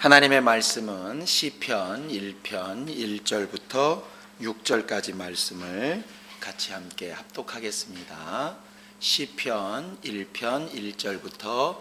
하나님의 말씀은 시편 1편 1절부터 6절까지 말씀을 같이 함께 합독하겠습니다. 시편 1편 1절부터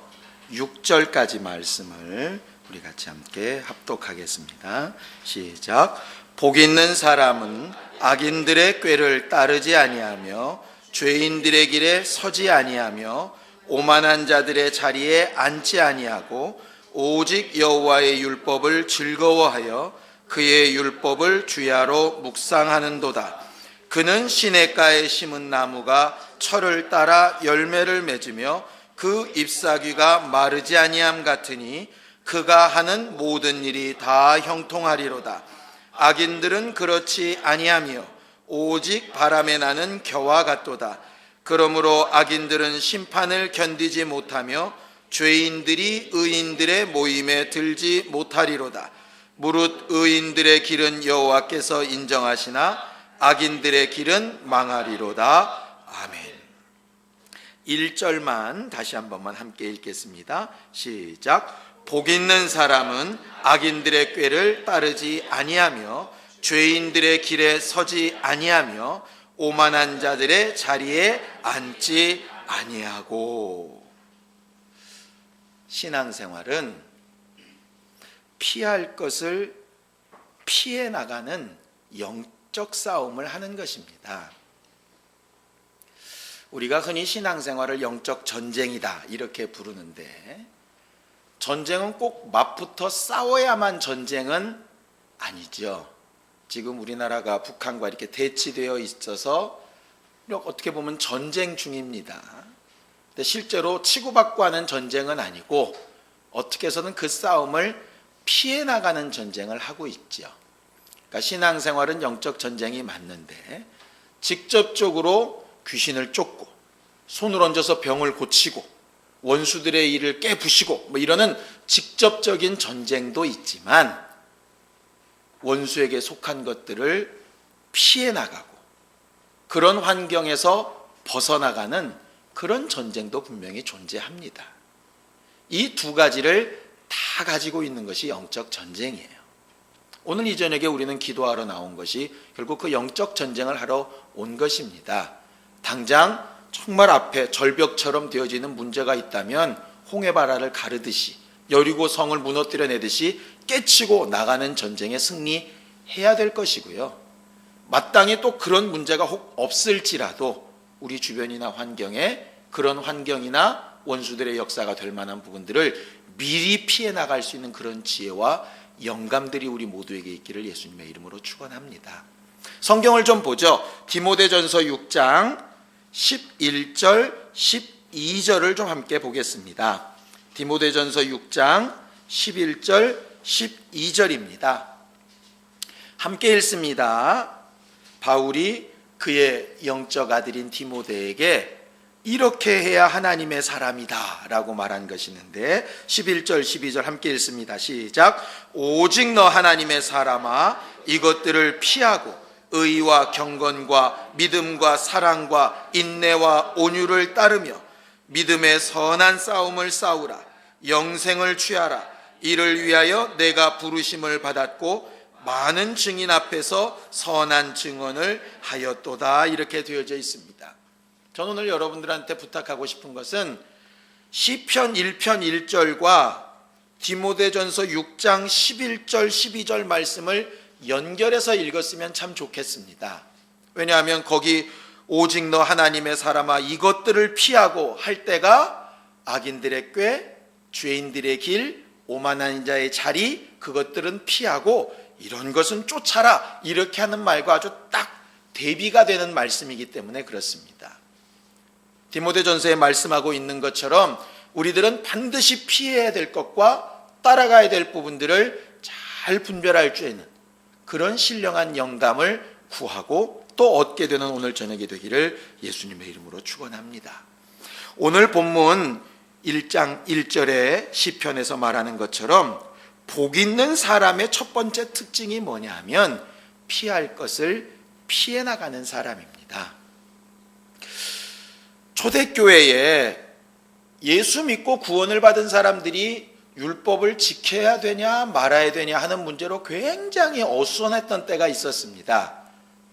6절까지 말씀을 우리 같이 함께 합독하겠습니다. 시작. 복 있는 사람은 악인들의 꾀를 따르지 아니하며 죄인들의 길에 서지 아니하며 오만한 자들의 자리에 앉지 아니하고 오직 여호와의 율법을 즐거워하여 그의 율법을 주야로 묵상하는도다. 그는 시냇가에 심은 나무가 철을 따라 열매를 맺으며 그 잎사귀가 마르지 아니함 같으니 그가 하는 모든 일이 다 형통하리로다. 악인들은 그렇지 아니하며 오직 바람에 나는 겨와 같도다. 그러므로 악인들은 심판을 견디지 못하며 죄인들이 의인들의 모임에 들지 못하리로다. 무릇 의인들의 길은 여호와께서 인정하시나 악인들의 길은 망하리로다. 아멘. 1절만 다시 한 번만 함께 읽겠습니다. 시작. 복 있는 사람은 악인들의 꾀를 따르지 아니하며 죄인들의 길에 서지 아니하며 오만한 자들의 자리에 앉지 아니하고. 신앙생활은 피할 것을 피해 나가는 영적 싸움을 하는 것입니다. 우리가 흔히 신앙생활을 영적 전쟁이다 이렇게 부르는데, 전쟁은 꼭 맞붙어 싸워야만 전쟁은 아니죠. 지금 우리나라가 북한과 이렇게 대치되어 있어서 어떻게 보면 전쟁 중입니다. 근데 실제로 치고받고 하는 전쟁은 아니고 어떻게 해서든 그 싸움을 피해 나가는 전쟁을 하고 있죠. 그러니까 신앙생활은 영적 전쟁이 맞는데, 직접적으로 귀신을 쫓고 손을 얹어서 병을 고치고 원수들의 일을 깨부시고 이러는 직접적인 전쟁도 있지만, 원수에게 속한 것들을 피해 나가고 그런 환경에서 벗어나가는 그런 전쟁도 분명히 존재합니다. 이 두 가지를 다 가지고 있는 것이 영적 전쟁이에요. 오늘 이 저녁에 우리는 기도하러 나온 것이 결국 그 영적 전쟁을 하러 온 것입니다. 당장 정말 앞에 절벽처럼 되어지는 문제가 있다면 홍해바다를 가르듯이 여리고 성을 무너뜨려내듯이 깨치고 나가는 전쟁에 승리해야 될 것이고요. 마땅히 또 그런 문제가 혹 없을지라도 우리 주변이나 환경에 그런 환경이나 원수들의 역사가 될 만한 부분들을 미리 피해 나갈 수 있는 그런 지혜와 영감들이 우리 모두에게 있기를 예수님의 이름으로 축원합니다. 성경을 좀 보죠. 디모데전서 6장 11절 12절을 좀 함께 보겠습니다. 디모데전서 6장 11절 12절입니다. 함께 읽습니다. 바울이 그의 영적 아들인 디모데에게 이렇게 해야 하나님의 사람이다 라고 말한 것이 있는데, 11절 12절 함께 읽습니다. 시작. 오직 너 하나님의 사람아 이것들을 피하고 의와 경건과 믿음과 사랑과 인내와 온유를 따르며 믿음의 선한 싸움을 싸우라. 영생을 취하라. 이를 위하여 내가 부르심을 받았고 많은 증인 앞에서 선한 증언을 하였도다. 이렇게 되어져 있습니다. 저는 오늘 여러분들한테 부탁하고 싶은 것은 시편 1편 1절과 디모데전서 6장 11절 12절 말씀을 연결해서 읽었으면 참 좋겠습니다. 왜냐하면 거기 오직 너 하나님의 사람아 이것들을 피하고 할 때가 악인들의 꾀, 죄인들의 길, 오만한 자의 자리, 그것들은 피하고 이런 것은 쫓아라 이렇게 하는 말과 아주 딱 대비가 되는 말씀이기 때문에 그렇습니다. 디모데전서에 말씀하고 있는 것처럼 우리들은 반드시 피해야 될 것과 따라가야 될 부분들을 잘 분별할 줄 있는 그런 신령한 영감을 구하고 또 얻게 되는 오늘 저녁이 되기를 예수님의 이름으로 축원합니다. 오늘 본문 1장 1절의 시편에서 말하는 것처럼 복 있는 사람의 첫 번째 특징이 뭐냐 하면 피할 것을 피해 나가는 사람입니다. 초대교회에 예수 믿고 구원을 받은 사람들이 율법을 지켜야 되냐 말아야 되냐 하는 문제로 굉장히 어수선했던 때가 있었습니다.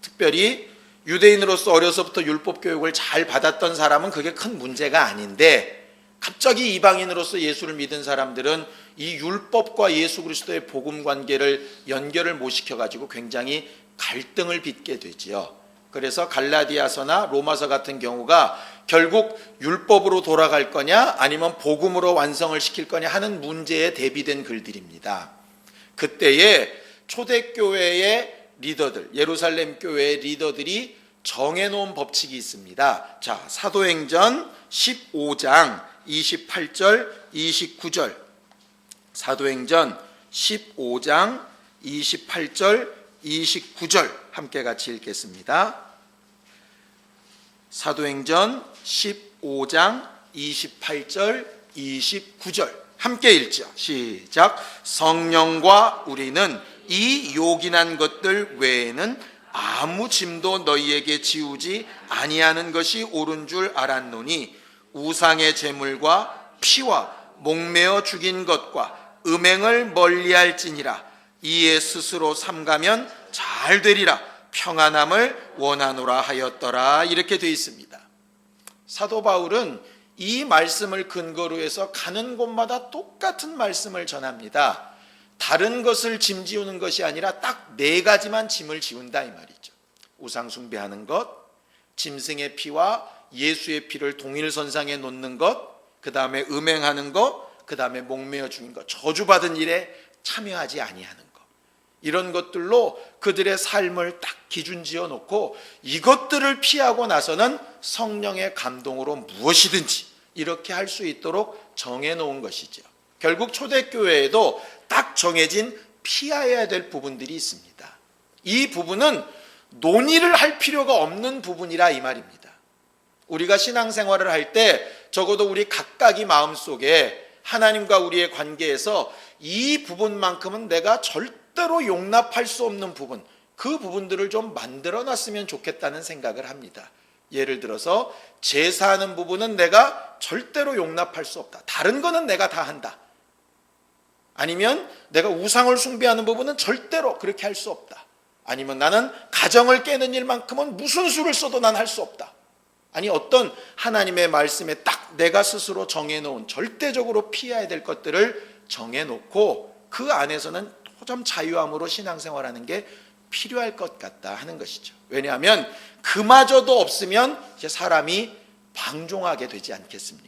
특별히 유대인으로서 어려서부터 율법 교육을 잘 받았던 사람은 그게 큰 문제가 아닌데, 갑자기 이방인으로서 예수를 믿은 사람들은 이 율법과 예수 그리스도의 복음 관계를 연결을 못 시켜가지고 굉장히 갈등을 빚게 되지요. 그래서 갈라디아서나 로마서 같은 경우가 결국 율법으로 돌아갈 거냐 아니면 복음으로 완성을 시킬 거냐 하는 문제에 대비된 글들입니다. 그때에 초대교회의 리더들, 예루살렘 교회의 리더들이 정해놓은 법칙이 있습니다. 자, 사도행전 15장 28절 29절, 사도행전 15장 28절 29절 함께 같이 읽겠습니다. 사도행전 15장 28절 29절 함께 읽죠. 시작. 성령과 우리는 이 요긴한 것들 외에는 아무 짐도 너희에게 지우지 아니하는 것이 옳은 줄 알았노니 우상의 제물과 피와 목매어 죽인 것과 음행을 멀리할지니라. 이에 스스로 삼가면 잘 되리라. 평안함을 원하노라 하였더라. 이렇게 되어 있습니다. 사도 바울은 이 말씀을 근거로 해서 가는 곳마다 똑같은 말씀을 전합니다. 다른 것을 짐 지우는 것이 아니라 딱 4가지만 짐을 지운다 이 말이죠. 우상 숭배하는 것, 짐승의 피와 예수의 피를 동일선상에 놓는 것, 그 다음에 음행하는 것, 그 다음에 목매어 죽인 것, 저주받은 일에 참여하지 아니하는 것, 이런 것들로 그들의 삶을 딱 기준 지어 놓고 이것들을 피하고 나서는 성령의 감동으로 무엇이든지 이렇게 할 수 있도록 정해 놓은 것이죠. 결국 초대교회에도 딱 정해진 피해야 될 부분들이 있습니다. 이 부분은 논의를 할 필요가 없는 부분이라 이 말입니다. 우리가 신앙생활을 할 때 적어도 우리 각각이 마음속에 하나님과 우리의 관계에서 이 부분만큼은 내가 절대로 용납할 수 없는 부분, 그 부분들을 좀 만들어 놨으면 좋겠다는 생각을 합니다. 예를 들어서 제사하는 부분은 내가 절대로 용납할 수 없다. 다른 거는 내가 다 한다. 아니면 내가 우상을 숭배하는 부분은 절대로 그렇게 할 수 없다. 아니면 나는 가정을 깨는 일만큼은 무슨 수를 써도 난 할 수 없다. 아니, 어떤 하나님의 말씀에 딱 내가 스스로 정해놓은 절대적으로 피해야 될 것들을 정해놓고 그 안에서는 좀 자유함으로 신앙생활하는 게 필요할 것 같다 하는 것이죠. 왜냐하면 그마저도 없으면 이제 사람이 방종하게 되지 않겠습니까?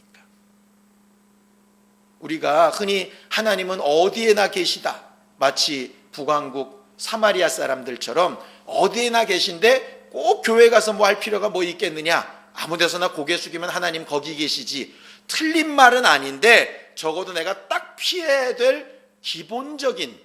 우리가 흔히 하나님은 어디에나 계시다, 마치 북왕국 사마리아 사람들처럼 어디에나 계신데 꼭 교회 가서 뭐 할 필요가 뭐 있겠느냐, 아무 데서나 고개 숙이면 하나님 거기 계시지, 틀린 말은 아닌데 적어도 내가 딱 피해야 될 기본적인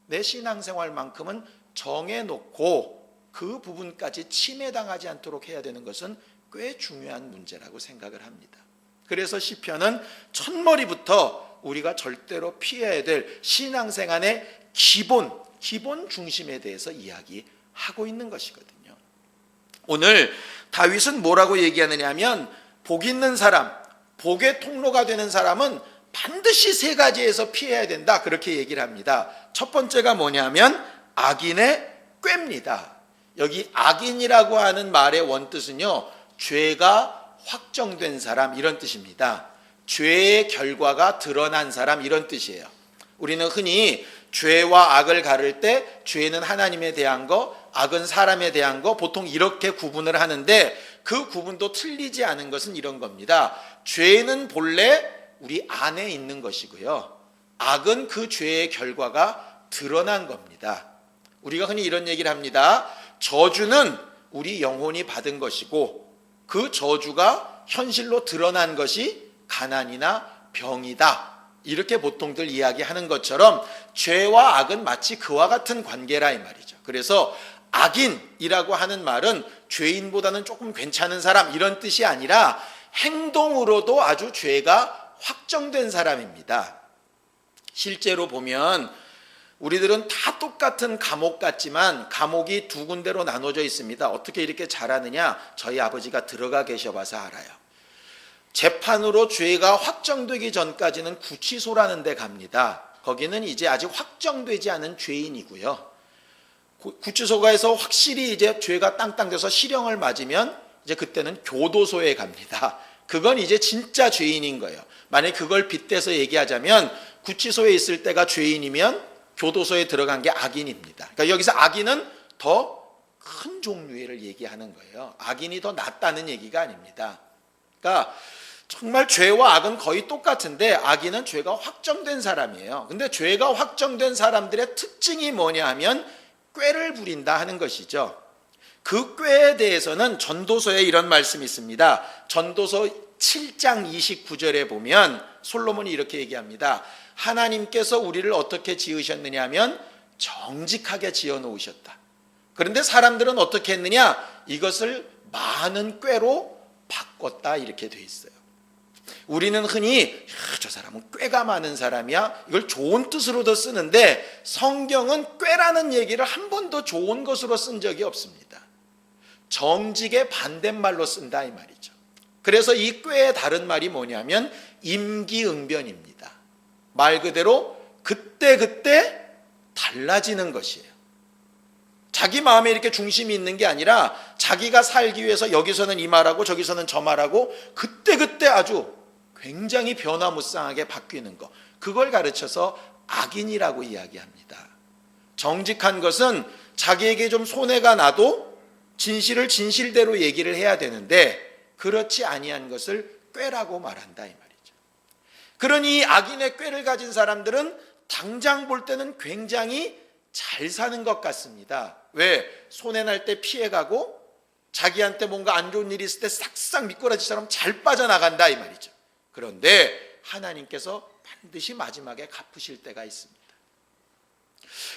내 신앙생활만큼은 정해놓고 그 부분까지 침해당하지 않도록 해야 되는 것은 꽤 중요한 문제라고 생각을 합니다. 그래서 시편은 첫머리부터 우리가 절대로 피해야 될 신앙생활의 기본 중심에 대해서 이야기하고 있는 것이거든요. 오늘 다윗은 뭐라고 얘기하느냐 하면, 복 있는 사람, 복의 통로가 되는 사람은 반드시 3가지에서 피해야 된다, 그렇게 얘기를 합니다. 첫 번째가 뭐냐면 악인의 꾀입니다. 여기 악인이라고 하는 말의 원뜻은요, 죄가 확정된 사람, 이런 뜻입니다. 죄의 결과가 드러난 사람, 이런 뜻이에요. 우리는 흔히 죄와 악을 가를 때 죄는 하나님에 대한 거, 악은 사람에 대한 거, 보통 이렇게 구분을 하는데 그 구분도 틀리지 않은 것은 이런 겁니다. 죄는 본래 우리 안에 있는 것이고요, 악은 그 죄의 결과가 드러난 겁니다. 우리가 흔히 이런 얘기를 합니다. 저주는 우리 영혼이 받은 것이고 그 저주가 현실로 드러난 것이 가난이나 병이다, 이렇게 보통들 이야기하는 것처럼 죄와 악은 마치 그와 같은 관계라 이 말이죠. 그래서 악인이라고 하는 말은 죄인보다는 조금 괜찮은 사람, 이런 뜻이 아니라 행동으로도 아주 죄가 확정된 사람입니다. 실제로 보면 우리들은 다 똑같은 감옥 같지만 감옥이 2군데로 나눠져 있습니다. 어떻게 이렇게 잘하느냐? 저희 아버지가 들어가 계셔봐서 알아요. 재판으로 죄가 확정되기 전까지는 구치소라는 데 갑니다. 거기는 이제 아직 확정되지 않은 죄인이고요. 구치소가에서 확실히 이제 죄가 땅땅 돼서 실형을 맞으면 이제 그때는 교도소에 갑니다. 그건 이제 진짜 죄인인 거예요. 만약에 그걸 빗대서 얘기하자면 구치소에 있을 때가 죄인이면 교도소에 들어간 게 악인입니다. 그러니까 여기서 악인은 더 큰 종류를 얘기하는 거예요. 악인이 더 낫다는 얘기가 아닙니다. 그러니까 정말 죄와 악은 거의 똑같은데 악인은 죄가 확정된 사람이에요. 근데 죄가 확정된 사람들의 특징이 뭐냐 하면 꾀를 부린다 하는 것이죠. 그 꾀에 대해서는 전도서에 이런 말씀이 있습니다. 전도서 7장 29절에 보면 솔로몬이 이렇게 얘기합니다. 하나님께서 우리를 어떻게 지으셨느냐 하면 정직하게 지어 놓으셨다. 그런데 사람들은 어떻게 했느냐? 이것을 많은 꾀로 바꿨다 이렇게 돼 있어요. 우리는 흔히 저 사람은 꾀가 많은 사람이야, 이걸 좋은 뜻으로도 쓰는데 성경은 꾀라는 얘기를 한 번도 좋은 것으로 쓴 적이 없습니다. 정직의 반대말로 쓴다 이 말이죠. 그래서 이 꾀의 다른 말이 뭐냐면 임기응변입니다. 말 그대로 그때그때 달라지는 것이에요. 자기 마음에 이렇게 중심이 있는 게 아니라 자기가 살기 위해서 여기서는 이 말하고 저기서는 저 말하고 그때그때 아주 굉장히 변화무쌍하게 바뀌는 것, 그걸 가르쳐서 악인이라고 이야기합니다. 정직한 것은 자기에게 좀 손해가 나도 진실을 진실대로 얘기를 해야 되는데 그렇지 아니한 것을 꾀라고 말한다 이 말이죠. 그러니 악인의 꾀를 가진 사람들은 당장 볼 때는 굉장히 잘 사는 것 같습니다. 왜? 손해날 때 피해가고 자기한테 뭔가 안 좋은 일이 있을 때 싹싹 미꾸라지처럼 잘 빠져나간다 이 말이죠. 그런데 하나님께서 반드시 마지막에 갚으실 때가 있습니다.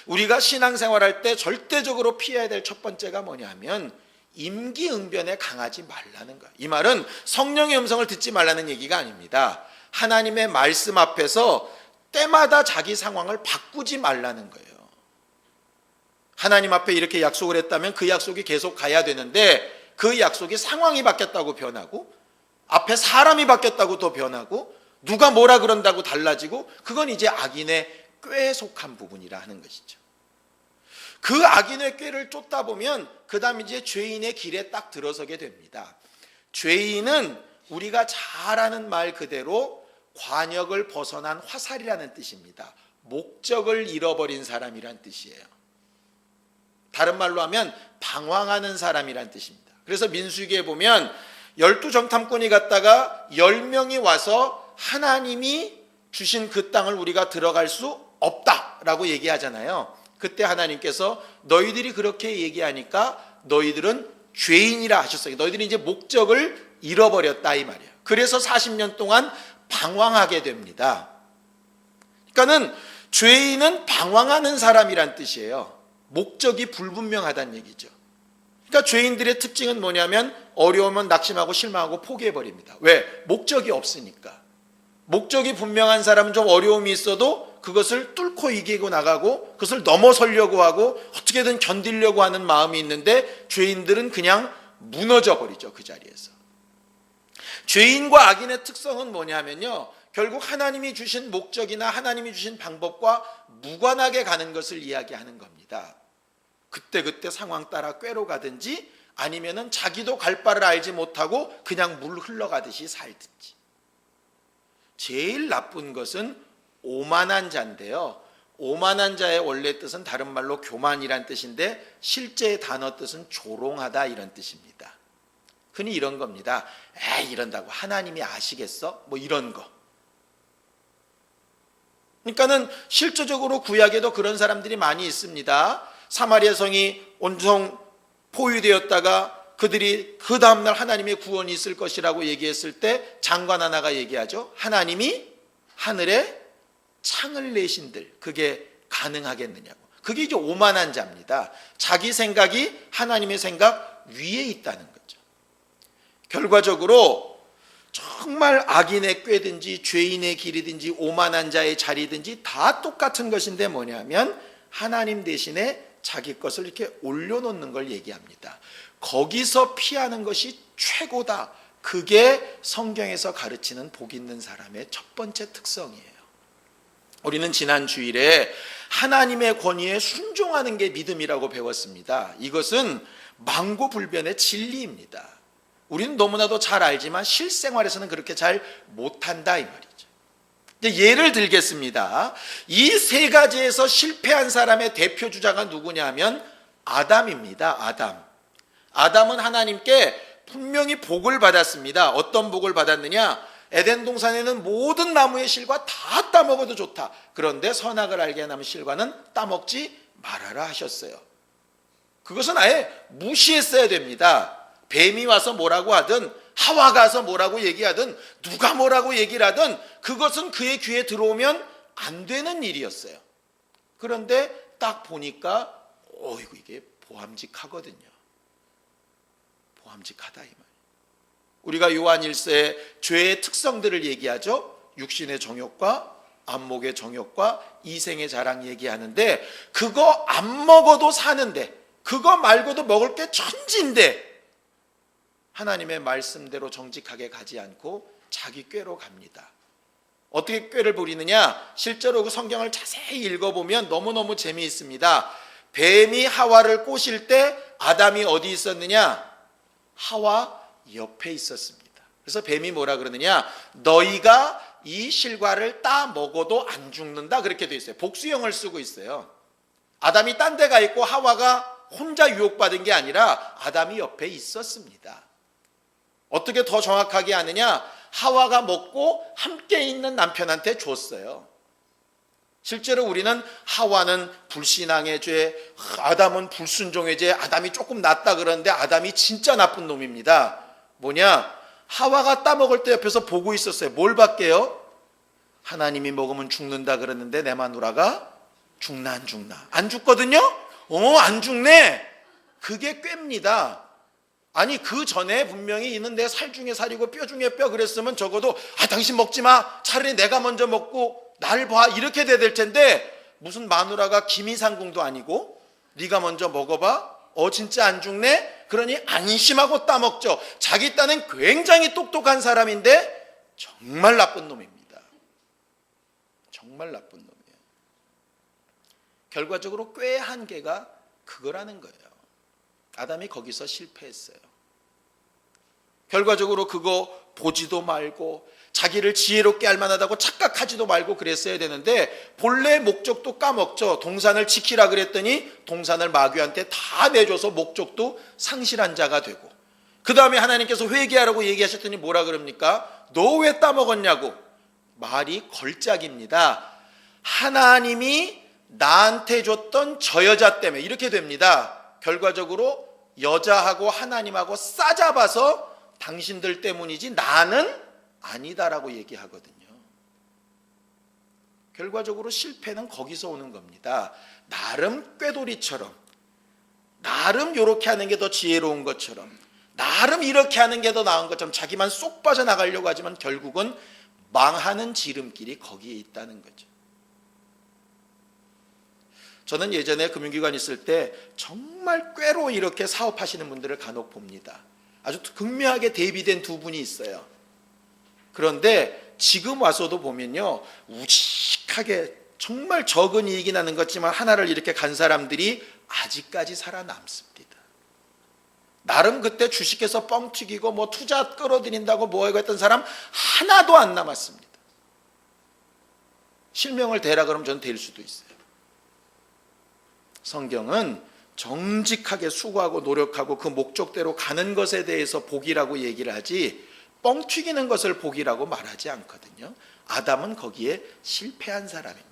우리가 신앙생활할 때 절대적으로 피해야 될 첫 번째가 뭐냐면 임기응변에 강하지 말라는 거예요. 이 말은 성령의 음성을 듣지 말라는 얘기가 아닙니다. 하나님의 말씀 앞에서 때마다 자기 상황을 바꾸지 말라는 거예요. 하나님 앞에 이렇게 약속을 했다면 그 약속이 계속 가야 되는데 그 약속이 상황이 바뀌었다고 변하고 앞에 사람이 바뀌었다고 또 변하고 누가 뭐라 그런다고 달라지고, 그건 이제 악인의 꾀에 속한 부분이라 하는 것이죠. 그 악인의 꾀를 쫓다 보면 그 다음 이제 죄인의 길에 딱 들어서게 됩니다. 죄인은 우리가 잘 아는 말 그대로 관역을 벗어난 화살이라는 뜻입니다. 목적을 잃어버린 사람이란 뜻이에요. 다른 말로 하면 방황하는 사람이란 뜻입니다. 그래서 민수기에 보면 12정탐꾼이 갔다가 10명이 와서 하나님이 주신 그 땅을 우리가 들어갈 수 없다라고 얘기하잖아요. 그때 하나님께서 너희들이 그렇게 얘기하니까 너희들은 죄인이라 하셨어요. 너희들이 이제 목적을 잃어버렸다 이 말이에요. 그래서 40년 동안 방황하게 됩니다. 그러니까는 죄인은 방황하는 사람이란 뜻이에요. 목적이 불분명하다는 얘기죠. 그러니까 죄인들의 특징은 뭐냐면 어려우면 낙심하고 실망하고 포기해버립니다. 왜? 목적이 없으니까. 목적이 분명한 사람은 좀 어려움이 있어도 그것을 뚫고 이기고 나가고 그것을 넘어서려고 하고 어떻게든 견디려고 하는 마음이 있는데 죄인들은 그냥 무너져 버리죠. 그 자리에서. 죄인과 악인의 특성은 뭐냐면요, 결국 하나님이 주신 목적이나 하나님이 주신 방법과 무관하게 가는 것을 이야기하는 겁니다. 그때그때 상황 따라 꾀로 가든지 아니면은 자기도 갈 바를 알지 못하고 그냥 물 흘러가듯이 살든지. 제일 나쁜 것은 오만한 자인데요, 오만한 자의 원래 뜻은 다른 말로 교만이란 뜻인데 실제 단어 뜻은 조롱하다 이런 뜻입니다. 흔히 이런 겁니다. 에이 이런다고 하나님이 아시겠어? 뭐 이런 거. 그러니까는 실제적으로 구약에도 그런 사람들이 많이 있습니다. 사마리아 성이 온통 포위되었다가 그들이 그 다음날 하나님의 구원이 있을 것이라고 얘기했을 때 장관 하나가 얘기하죠. 하나님이 하늘에 창을 내신들 그게 가능하겠느냐고. 그게 이제 오만한 자입니다. 자기 생각이 하나님의 생각 위에 있다는 거죠. 결과적으로 정말 악인의 꾀든지 죄인의 길이든지 오만한 자의 자리든지 다 똑같은 것인데 뭐냐면 하나님 대신에 자기 것을 이렇게 올려놓는 걸 얘기합니다. 거기서 피하는 것이 최고다, 그게 성경에서 가르치는 복 있는 사람의 첫 번째 특성이에요. 우리는 지난 주일에 하나님의 권위에 순종하는 게 믿음이라고 배웠습니다. 이것은 망고불변의 진리입니다. 우리는 너무나도 잘 알지만 실생활에서는 그렇게 잘 못한다 이 말이죠. 예를 들겠습니다. 이 세 가지에서 실패한 사람의 대표 주자가 누구냐면 아담입니다. 아담은 하나님께 분명히 복을 받았습니다. 어떤 복을 받았느냐? 에덴 동산에는 모든 나무의 실과 다 따먹어도 좋다. 그런데 선악을 알게 하는 실과는 따먹지 말아라 하셨어요. 그것은 아예 무시했어야 됩니다. 뱀이 와서 뭐라고 하든, 하와가 와서 뭐라고 얘기하든, 누가 뭐라고 얘기를 하든 그것은 그의 귀에 들어오면 안 되는 일이었어요. 그런데 딱 보니까 어이구 이게 보암직하거든요. 보암직하다 이 말. 우리가 요한 1서의 죄의 특성들을 얘기하죠. 육신의 정욕과 안목의 정욕과 이생의 자랑 얘기하는데, 그거 안 먹어도 사는데, 그거 말고도 먹을 게 천지인데 하나님의 말씀대로 정직하게 가지 않고 자기 꾀로 갑니다. 어떻게 꾀를 부리느냐? 실제로 그 성경을 자세히 읽어보면 너무너무 재미있습니다. 뱀이 하와를 꼬실 때 아담이 어디 있었느냐? 하와 옆에 있었습니다. 그래서 뱀이 뭐라 그러느냐? 너희가 이 실과를 따 먹어도 안 죽는다, 그렇게 돼 있어요. 복수형을 쓰고 있어요. 아담이 딴 데 가 있고 하와가 혼자 유혹받은 게 아니라 아담이 옆에 있었습니다. 어떻게 더 정확하게 하느냐? 하와가 먹고 함께 있는 남편한테 줬어요. 실제로 우리는 하와는 불신앙의 죄, 아담은 불순종의 죄, 아담이 조금 낫다 그러는데 아담이 진짜 나쁜 놈입니다. 뭐냐? 하와가 따먹을 때 옆에서 보고 있었어요. 뭘 받게요? 하나님이 먹으면 죽는다 그러는데 내 마누라가 죽나 안 죽나? 안 죽거든요? 안 죽네. 그게 꾀입니다. 아니 그 전에 분명히 있는 내 살 중에 살이고 뼈 중에 뼈 그랬으면 적어도 당신 먹지 마, 차라리 내가 먼저 먹고 날 봐, 이렇게 돼야 될 텐데 무슨 마누라가 김이상궁도 아니고 네가 먼저 먹어봐, 진짜 안 죽네? 그러니 안심하고 따먹죠. 자기 딴은 굉장히 똑똑한 사람인데 정말 나쁜 놈입니다. 정말 나쁜 놈이에요. 결과적으로 꾀의 한계가 그거라는 거예요. 아담이 거기서 실패했어요. 결과적으로 그거 보지도 말고 자기를 지혜롭게 할 만하다고 착각하지도 말고 그랬어야 되는데 본래 목적도 까먹죠. 동산을 지키라 그랬더니 동산을 마귀한테 다 내줘서 목적도 상실한 자가 되고, 그 다음에 하나님께서 회개하라고 얘기하셨더니 뭐라 그럽니까? 너 왜 따먹었냐고. 말이 걸작입니다. 하나님이 나한테 줬던 저 여자 때문에 이렇게 됩니다. 결과적으로 여자하고 하나님하고 싸잡아서 당신들 때문이지 나는 아니다라고 얘기하거든요. 결과적으로 실패는 거기서 오는 겁니다. 나름 꾀돌이처럼, 나름 이렇게 하는 게 더 지혜로운 것처럼, 나름 이렇게 하는 게 더 나은 것처럼 자기만 쏙 빠져나가려고 하지만 결국은 망하는 지름길이 거기에 있다는 거죠. 저는 예전에 금융기관 있을 때 정말 꾀로 이렇게 사업하시는 분들을 간혹 봅니다. 아주 극명하게 대비된 두 분이 있어요. 그런데 지금 와서도 보면요, 우직하게 정말 적은 이익이 나는 것지만 하나를 이렇게 간 사람들이 아직까지 살아남습니다. 나름 그때 주식해서 뻥튀기고 뭐 투자 끌어들인다고 뭐하고 했던 사람 하나도 안 남았습니다. 실명을 대라 그러면 저는 될 수도 있어요. 성경은 정직하게 수고하고 노력하고 그 목적대로 가는 것에 대해서 복이라고 얘기를 하지 뻥 튀기는 것을 복이라고 말하지 않거든요. 아담은 거기에 실패한 사람입니다.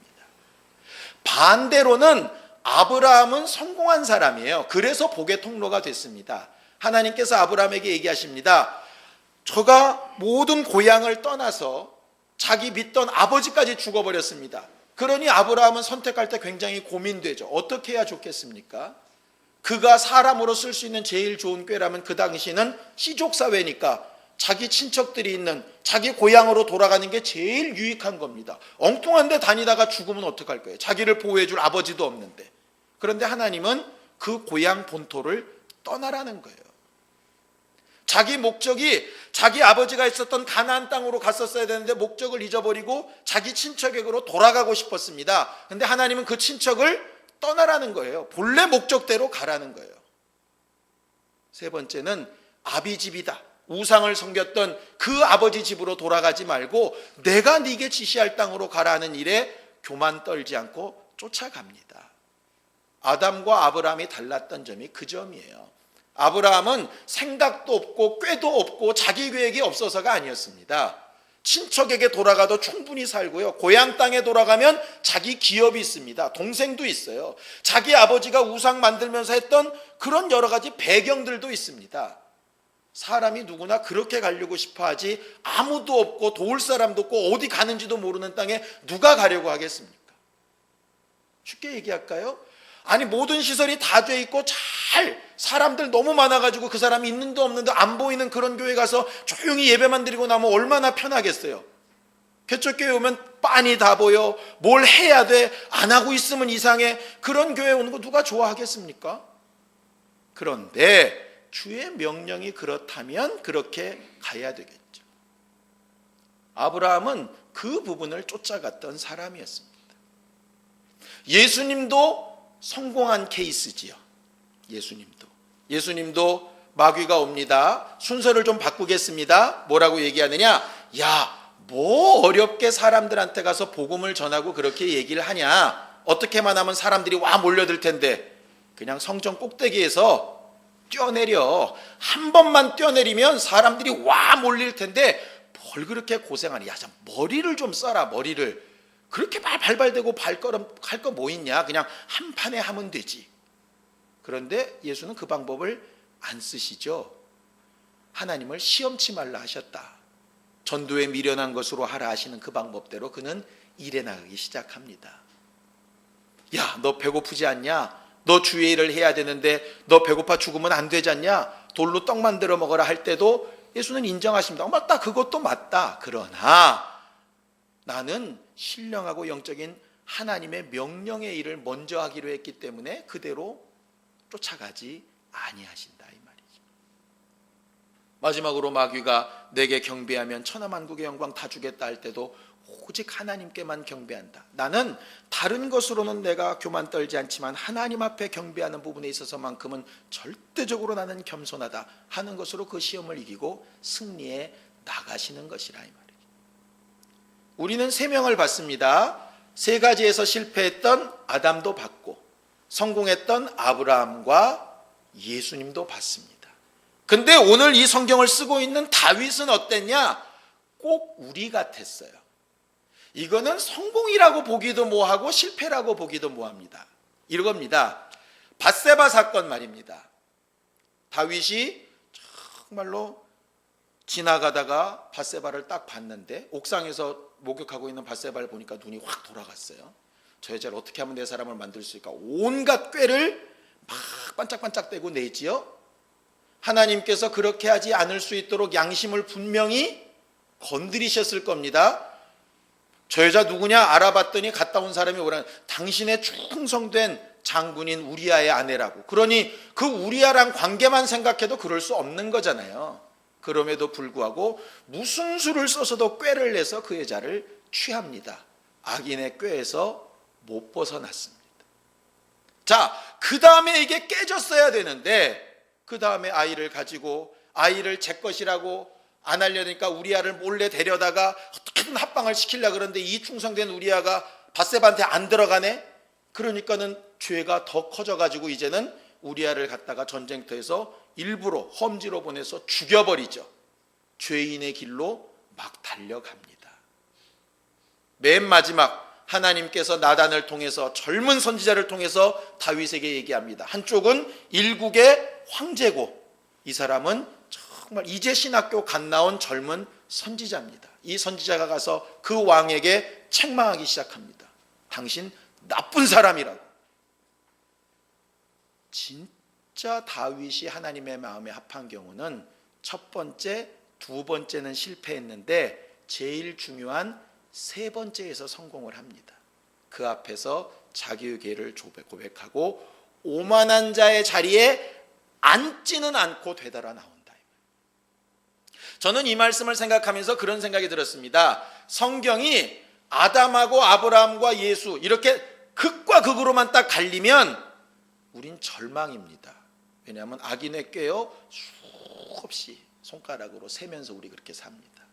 반대로는 아브라함은 성공한 사람이에요. 그래서 복의 통로가 됐습니다. 하나님께서 아브라함에게 얘기하십니다. 저가 모든 고향을 떠나서 자기 믿던 아버지까지 죽어버렸습니다. 그러니 아브라함은 선택할 때 굉장히 고민되죠. 어떻게 해야 좋겠습니까? 그가 사람으로 쓸 수 있는 제일 좋은 꾀라면 그 당시는 시족사회니까 자기 친척들이 있는 자기 고향으로 돌아가는 게 제일 유익한 겁니다. 엉뚱한 데 다니다가 죽으면 어떡할 거예요? 자기를 보호해 줄 아버지도 없는데. 그런데 하나님은 그 고향 본토를 떠나라는 거예요. 자기 목적이 자기 아버지가 있었던 가나안 땅으로 갔었어야 되는데 목적을 잊어버리고 자기 친척에게로 돌아가고 싶었습니다. 근데 하나님은 그 친척을 떠나라는 거예요. 본래 목적대로 가라는 거예요. 세 번째는 아비집이다. 우상을 섬겼던 그 아버지 집으로 돌아가지 말고 내가 네게 지시할 땅으로 가라는 일에 교만 떨지 않고 쫓아갑니다. 아담과 아브라함이 달랐던 점이 그 점이에요. 아브라함은 생각도 없고 꾀도 없고 자기 계획이 없어서가 아니었습니다. 친척에게 돌아가도 충분히 살고요. 고향 땅에 돌아가면 자기 기업이 있습니다. 동생도 있어요. 자기 아버지가 우상 만들면서 했던 그런 여러 가지 배경들도 있습니다. 사람이 누구나 그렇게 가려고 싶어 하지 아무도 없고 도울 사람도 없고 어디 가는지도 모르는 땅에 누가 가려고 하겠습니까? 쉽게 얘기할까요? 아니 모든 시설이 다 돼 있고 잘 사람들 너무 많아가지고 그 사람이 있는데 없는데 안 보이는 그런 교회 가서 조용히 예배만 드리고 나면 얼마나 편하겠어요. 개척교회 오면 빤히 다 보여. 뭘 해야 돼. 안 하고 있으면 이상해. 그런 교회 오는 거 누가 좋아하겠습니까? 그런데 주의 명령이 그렇다면 그렇게 가야 되겠죠. 아브라함은 그 부분을 쫓아갔던 사람이었습니다. 예수님도 성공한 케이스지요. 예수님도 마귀가 옵니다. 순서를 좀 바꾸겠습니다. 뭐라고 얘기하느냐? 야, 뭐 어렵게 사람들한테 가서 복음을 전하고 그렇게 얘기를 하냐? 어떻게만 하면 사람들이 와 몰려들 텐데 그냥 성전 꼭대기에서 뛰어내려. 한 번만 뛰어내리면 사람들이 와 몰릴 텐데 뭘 그렇게 고생하니? 야, 참 머리를 좀 써라. 머리를. 그렇게 발발대고 발걸음 할 거 뭐 있냐? 그냥 한 판에 하면 되지. 그런데 예수는 그 방법을 안 쓰시죠. 하나님을 시험치 말라 하셨다. 전도에 미련한 것으로 하라 하시는 그 방법대로 그는 일해 나가기 시작합니다. 야, 너 배고프지 않냐? 너 주의 일을 해야 되는데 너 배고파 죽으면 안 되지 않냐? 돌로 떡 만들어 먹어라 할 때도 예수는 인정하십니다. 맞다, 그것도 맞다. 그러나 나는 신령하고 영적인 하나님의 명령의 일을 먼저 하기로 했기 때문에 그대로 쫓아가지 아니하신다 이 말이죠. 마지막으로 마귀가 내게 경배하면 천하만국의 영광 다 주겠다 할 때도 오직 하나님께만 경배한다. 나는 다른 것으로는 내가 교만 떨지 않지만 하나님 앞에 경배하는 부분에 있어서만큼은 절대적으로 나는 겸손하다 하는 것으로 그 시험을 이기고 승리해 나가시는 것이라 이 말이죠. 우리는 3명을 받습니다. 3가지에서 실패했던 아담도 받고 성공했던 아브라함과 예수님도 받습니다. 근데 오늘 이 성경을 쓰고 있는 다윗은 어땠냐? 꼭 우리 같았어요. 이거는 성공이라고 보기도 뭐하고 실패라고 보기도 뭐합니다. 이겁니다. 밧세바 사건 말입니다. 다윗이 정말로 지나가다가 밧세바를 딱 봤는데 옥상에서 목욕하고 있는 밧세바를 보니까 눈이 확 돌아갔어요. 저 여자를 어떻게 하면 내 사람을 만들 수 있을까? 온갖 꾀를 막 반짝반짝대고 내지요. 하나님께서 그렇게 하지 않을 수 있도록 양심을 분명히 건드리셨을 겁니다. 저 여자 누구냐 알아봤더니 갔다 온 사람이 오라는 당신의 충성된 장군인 우리아의 아내라고. 그러니 그 우리아랑 관계만 생각해도 그럴 수 없는 거잖아요. 그럼에도 불구하고 무슨 수를 써서도 꾀를 내서 그 여자를 취합니다. 악인의 꾀에서 못 벗어났습니다. 자, 그 다음에 이게 깨졌어야 되는데 그 다음에 아이를 가지고 아이를 제 것이라고 안 하려니까 우리아를 몰래 데려다가 어떻게든 합방을 시키려고 그러는데 이 충성된 우리아가 밧세바한테 안 들어가네. 그러니까는 죄가 더 커져가지고 이제는 우리아를 갖다가 전쟁터에서 일부러 험지로 보내서 죽여버리죠. 죄인의 길로 막 달려갑니다. 맨 마지막 하나님께서 나단을 통해서 젊은 선지자를 통해서 다윗에게 얘기합니다. 한쪽은 일국의 황제고 이 사람은 정말 이제 신학교 갓 나온 젊은 선지자입니다. 이 선지자가 가서 그 왕에게 책망하기 시작합니다. 당신 나쁜 사람이라고. 진짜 다윗이 하나님의 마음에 합한 경우는 첫 번째, 두 번째는 실패했는데 제일 중요한 세 번째에서 성공을 합니다. 그 앞에서 자기의 죄를 고백하고 오만한 자의 자리에 앉지는 않고 되돌아 나온다. 저는 이 말씀을 생각하면서 그런 생각이 들었습니다. 성경이 아담하고 아브라함과 예수 이렇게 극과 극으로만 딱 갈리면 우린 절망입니다. 왜냐하면 악인의 꾀요 수없이 손가락으로 세면서 우리 그렇게 삽니다.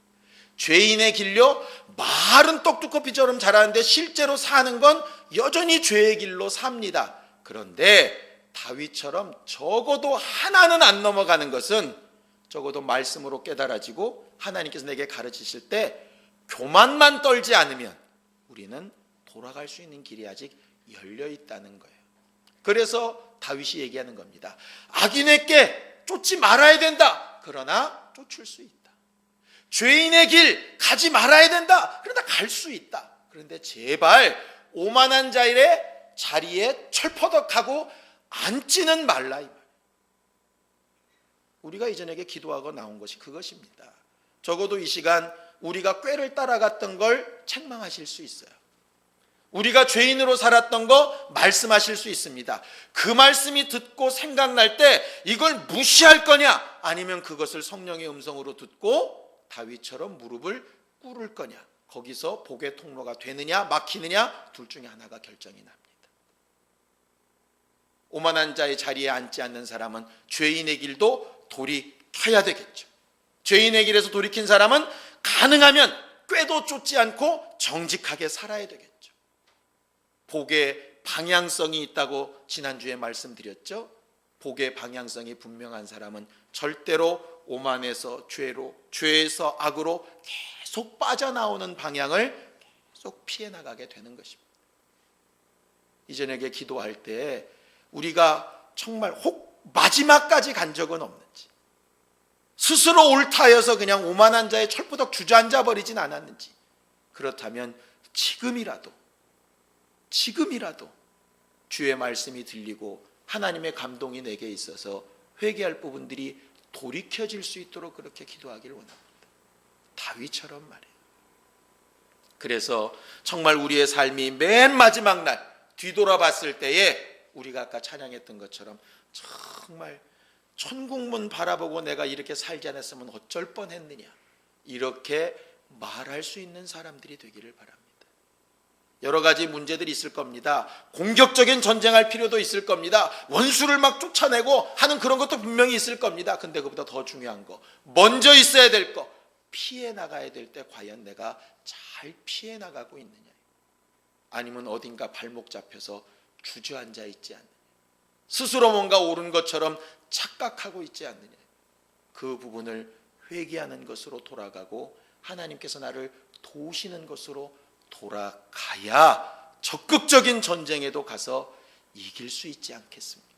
죄인의 길요 말은 떡두꺼비처럼 자라는데 실제로 사는 건 여전히 죄의 길로 삽니다. 그런데 다윗처럼 적어도 하나는 안 넘어가는 것은 적어도 말씀으로 깨달아지고 하나님께서 내게 가르치실 때 교만만 떨지 않으면 우리는 돌아갈 수 있는 길이 아직 열려 있다는 거예요. 그래서 다윗이 얘기하는 겁니다. 악인에게 쫓지 말아야 된다. 그러나 쫓을 수 있다. 죄인의 길 가지 말아야 된다. 그러나 갈 수 있다. 그런데 제발 오만한 자의 자리에 철퍼덕하고 앉지는 말라 이 말. 우리가 이전에게 기도하고 나온 것이 그것입니다. 적어도 이 시간 우리가 꾀를 따라갔던 걸 책망하실 수 있어요. 우리가 죄인으로 살았던 거 말씀하실 수 있습니다. 그 말씀이 듣고 생각날 때 이걸 무시할 거냐, 아니면 그것을 성령의 음성으로 듣고 다윗처럼 무릎을 꿇을 거냐, 거기서 복의 통로가 되느냐 막히느냐 둘 중에 하나가 결정이 납니다. 오만한 자의 자리에 앉지 않는 사람은 죄인의 길도 돌이켜야 되겠죠. 죄인의 길에서 돌이킨 사람은 가능하면 꾀도 쫓지 않고 정직하게 살아야 되겠죠. 복의 방향성이 있다고 지난주에 말씀드렸죠. 복의 방향성이 분명한 사람은 절대로 오만에서 죄로, 죄에서 악으로 계속 빠져나오는 방향을 계속 피해 나가게 되는 것입니다. 이전에게 기도할 때 우리가 정말 혹 마지막까지 간 적은 없는지, 스스로 옳다여서 그냥 오만한 자의 철부덕 주저앉아 버리진 않았는지, 그렇다면 지금이라도 주의 말씀이 들리고 하나님의 감동이 내게 있어서 회개할 부분들이 돌이켜질 수 있도록 그렇게 기도하기를 원합니다. 다윗처럼 말이에요. 그래서 정말 우리의 삶이 맨 마지막 날 뒤돌아봤을 때에 우리가 아까 찬양했던 것처럼 정말 천국문 바라보고 내가 이렇게 살지 않았으면 어쩔 뻔했느냐, 이렇게 말할 수 있는 사람들이 되기를 바랍니다. 여러 가지 문제들이 있을 겁니다. 공격적인 전쟁할 필요도 있을 겁니다. 원수를 막 쫓아내고 하는 그런 것도 분명히 있을 겁니다. 근데 그보다 더 중요한 거, 먼저 있어야 될 거, 피해 나가야 될 때 과연 내가 잘 피해 나가고 있느냐, 아니면 어딘가 발목 잡혀서 주저앉아 있지 않느냐, 스스로 뭔가 옳은 것처럼 착각하고 있지 않느냐, 그 부분을 회개하는 것으로 돌아가고 하나님께서 나를 도우시는 것으로 돌아가야 적극적인 전쟁에도 가서 이길 수 있지 않겠습니까?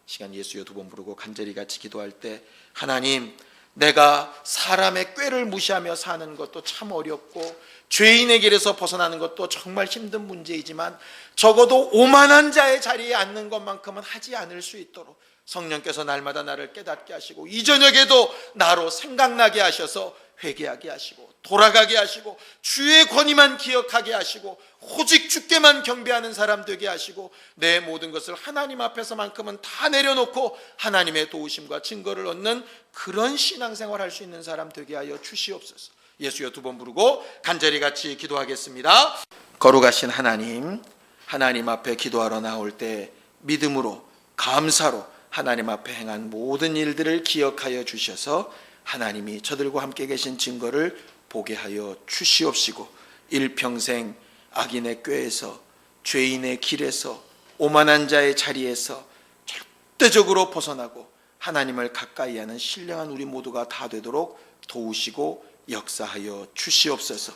시간 예수여 두 번 부르고 간절히 같이 기도할 때, 하나님, 내가 사람의 꾀를 무시하며 사는 것도 참 어렵고 죄인의 길에서 벗어나는 것도 정말 힘든 문제이지만 적어도 오만한 자의 자리에 앉는 것만큼은 하지 않을 수 있도록 성령께서 날마다 나를 깨닫게 하시고 이 저녁에도 나로 생각나게 하셔서 회개하게 하시고 돌아가게 하시고 주의 권위만 기억하게 하시고 오직 주께만 경배하는 사람 되게 하시고 내 모든 것을 하나님 앞에서만큼은 다 내려놓고 하나님의 도우심과 증거를 얻는 그런 신앙생활 할 수 있는 사람 되게 하여 주시옵소서. 예수여 두 번 부르고 간절히 같이 기도하겠습니다. 거룩하신 하나님, 하나님 앞에 기도하러 나올 때 믿음으로 감사로 하나님 앞에 행한 모든 일들을 기억하여 주셔서 하나님이 저들과 함께 계신 증거를 보게 하여 주시옵시고 일평생 악인의 꾀에서 죄인의 길에서 오만한 자의 자리에서 절대적으로 벗어나고 하나님을 가까이 하는 신령한 우리 모두가 다 되도록 도우시고 역사하여 주시옵소서.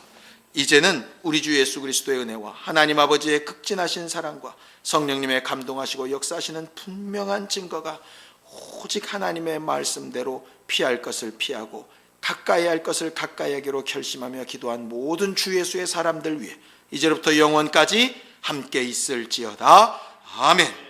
이제는 우리 주 예수 그리스도의 은혜와 하나님 아버지의 극진하신 사랑과 성령님의 감동하시고 역사하시는 분명한 증거가 오직 하나님의 말씀대로 피할 것을 피하고 가까이 할 것을 가까이 하기로 결심하며 기도한 모든 주 예수의 사람들 위해 이제부터 영원까지 함께 있을지어다. 아멘.